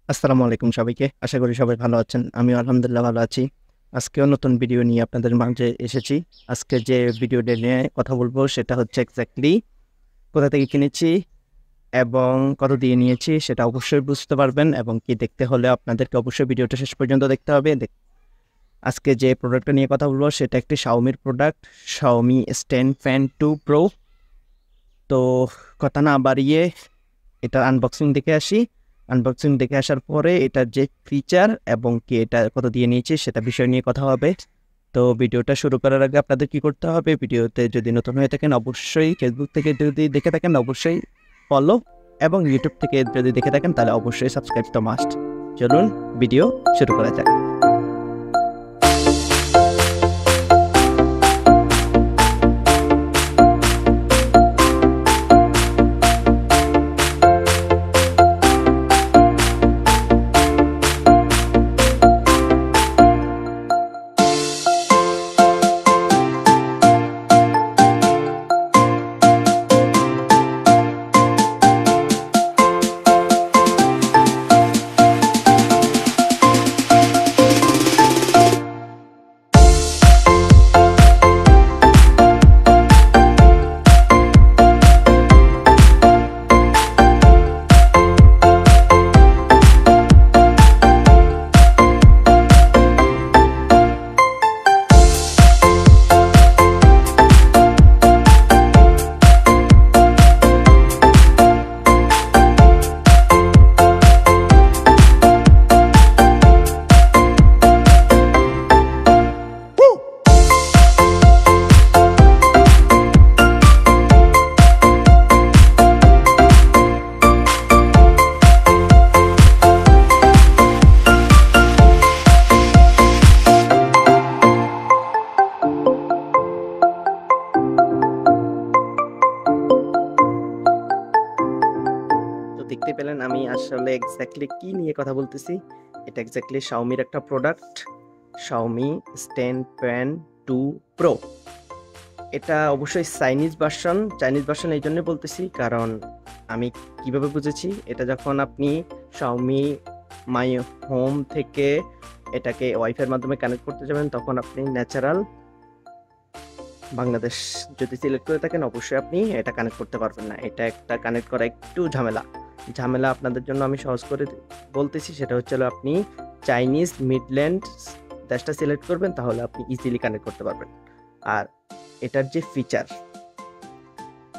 আসসালামু আলাইকুম সবাইকে। আশা করি সবাই ভালো আছেন। আমিও আলহামদুলিল্লাহ ভালো আছি। আজকেও নতুন ভিডিও নিয়ে আপনাদের মাঝে এসেছি। আজকে যে ভিডিওটা নিয়ে কথা বলবো সেটা হচ্ছে এক্স্যাক্টলি কোথা থেকে কিনেছি এবং কত দিয়ে নিয়েছি সেটা অবশ্যই বুঝতে পারবেন, এবং কি দেখতে হলে আপনাদেরকে অবশ্যই ভিডিওটা শেষ পর্যন্ত দেখতে হবে। আজকে যে প্রোডাক্টটা নিয়ে কথা বলবো সেটা একটি Xiaomi-র product, Xiaomi Stand Fan 2 Pro। তো কথা না বাড়িয়ে এটার আনবক্সিং দেখে আসি। আনবক্সিং দেখে আসার পরে এটার যে ফিচার এবং কি এটা কত দিয়ে নিয়েছি সেটা বিষয় নিয়ে কথা হবে। তো ভিডিওটা শুরু করার আগে আপনাদের কি করতে হবে, ভিডিওতে যদি নতুন হয়ে থাকেন অবশ্যই, ফেসবুক থেকে যদি দেখে থাকেন অবশ্যই ফলো, এবং ইউটিউব থেকে যদি দেখে থাকেন তাহলে অবশ্যই সাবস্ক্রাইব তো মাস্ট। চলুন ভিডিও শুরু করা যাক। তো দেখতে পেলেন আমি আসলে এক্স্যাক্টলি কি নিয়ে কথা বলতেছি। এটা এক্স্যাক্টলি Xiaomi-র একটা product, Xiaomi Stand Fan 2 Pro। এটা অবশ্যই চাইনিজ ভার্সন এই জন্য বলতেছি কারণ আমি কিভাবে বুঝেছি, এটা যখন আপনি Xiaomi মাই হোম থেকে এটাকে ওয়াইফাইয়ের মাধ্যমে কানেক্ট করতে যাবেন তখন আপনি ন্যাচারাল বাংলাদেশ যদি সিলেক্ট করে থাকেন অবশ্যই আপনি এটা কানেক্ট করতে পারবেন না। এটা একটা কানেক্ট করা একটু ঝামেলা আপনাদের জন্য আমি সহজ করে বলতেছি। সেটা হচ্ছে আপনি চাইনিজ মিডল্যান্ড দেশটা সিলেক্ট করবেন, তাহলে আপনি ইজিলি কানেক্ট করতে পারবেন। আর এটার যে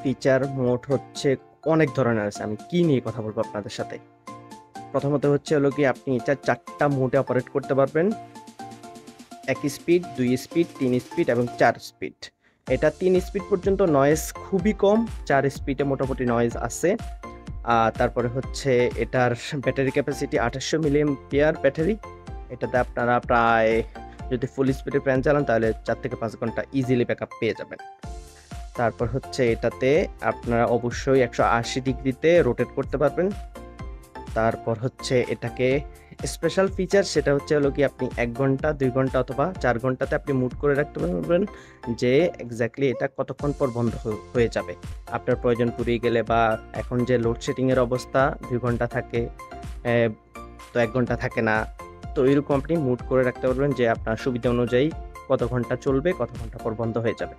ফিচার মোড হচ্ছে অনেক ধরনের আছে। আমি কি নিয়ে কথা বলবো আপনাদের সাথে। প্রথমত হচ্ছে কি আপনি এটা 4টা মোডে অপারেট করতে পারবেন, 1 স্পিড, 2 স্পিড, 3 স্পিড এবং 4 স্পিড। এটা 3 স্পিড পর্যন্ত নয়েজ খুবই কম, 4 স্পিডে মোটামুটি নয়েজ আছে। তারপরে হচ্ছে এটার ব্যাটারি ক্যাপাসিটি 2800 মিলিঅ্যাম্পিয়ার ব্যাটারি। এটাতে আপনারা প্রায় যদি ফুল স্পিডে ফ্যান চালান তাহলে 4 থেকে 5 ঘন্টা ইজিলি ব্যাকআপ পেয়ে যাবেন। তারপর হচ্ছে এটাতে আপনারা অবশ্যই 180 ডিগ্রিতে রোটেট করতে পারবেন। তারপর হচ্ছে এটাকে স্পেশাল ফিচার সেটা হচ্ছে কি আপনি 1 ঘন্টা, 2 ঘন্টা অথবা 4 ঘন্টাতে আপনি মুড করে রাখতে পারবেন যে এক্স্যাক্টলি এটা কতক্ষণ পর বন্ধ হয়ে যাবে। আপনার প্রয়োজন পুরিয়ে গেলে, বা এখন যে লোডশেডিং এর অবস্থা 2 ঘন্টা থাকে, তো 1 ঘন্টা থাকে না, তো এরকম আপনি মুড করে রাখতে পারবেন যে আপনার সুবিধা অনুযায়ী কত ঘন্টা চলবে, কত ঘন্টা পর বন্ধ হয়ে যাবে।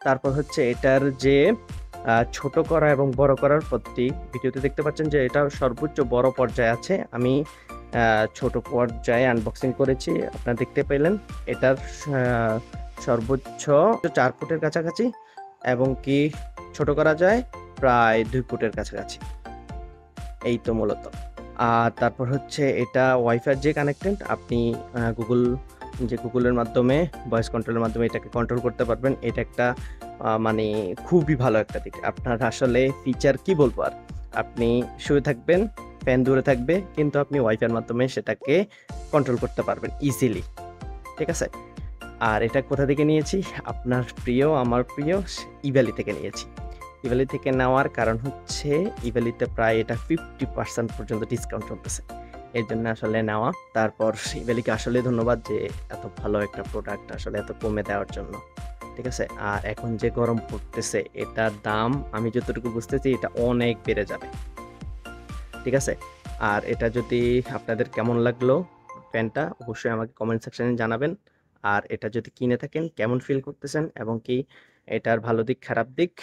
তারপর হচ্ছে এটার যে ছোট করা এবং বড় করার পদ্ধতি ভিডিওতে দেখতে পাচ্ছেন যে এটা সর্বোচ্চ বড় পর্যায়ে আছে। আমি ছোট পর্যায়ে আনবক্সিং করেছি, আপনারা দেখতে পেলেন। এটার সর্বোচ্চ 4 ফুটের কাছাকাছি, এবং কি ছোট করা যায় প্রায় 2 ফুটের কাছাকাছি। এই তো মূলত। আর তারপর হচ্ছে এটা ওয়াইফাই যে কানেক্টেড, আপনি গুগলের মাধ্যমে ভয়েস কন্ট্রোলের মাধ্যমে এটাকে কন্ট্রোল করতে পারবেন। এটা একটা মানে খুবই ভালো একটা দিক। আপনার আসলে ফিচার কি বলবো আর, আপনি শুয়ে থাকবেন, ফ্যান দূরে থাকবে, কিন্তু আপনি ওয়াইফাইয়ের মাধ্যমে সেটাকে কন্ট্রোল করতে পারবেন ইজিলি। ঠিক আছে। আর এটা কোথা থেকে নিয়েছি, আমার প্রিয় ইভ্যালি থেকে নিয়েছি। ইভ্যালি থেকে নেওয়ার কারণ হচ্ছে ইভ্যালিতে প্রায় এটা 50% পর্যন্ত ডিসকাউন্ট চলতেছে, এর জন্য আসলে নেওয়া। তারপর ইভ্যালিকে আসলে ধন্যবাদ যে এত ভালো একটা প্রোডাক্ট আসলে এত কমে দেওয়ার জন্য। ঠিক আছে। আর এখন যে গরম পড়তেছে এটার দাম আমি যতটুকু বুঝতেছি এটা অনেক বেড়ে যাবে। ঠিক আছে। আর এটা যদি আপনাদের কেমন লাগলো ফ্যানটা অবশ্যই আমাকে কমেন্ট সেকশনে জানাবেন। আর এটা যদি কিনে থাকেন কেমন ফিল করতেছেন এবং কি এটার ভালো দিক খারাপ দিক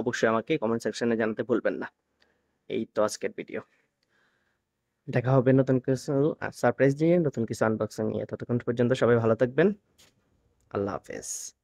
অবশ্যই আমাকে কমেন্ট সেকশনে জানাতে ভুলবেন না। এই তো আজকের ভিডিও। দেখা হবে নতুন কিছু সারপ্রাইজ নিয়ে, নতুন কিছু আনবক্সিং নিয়ে। ততক্ষণ পর্যন্ত সবাই ভালো থাকবেন। আল্লাহ হাফেজ।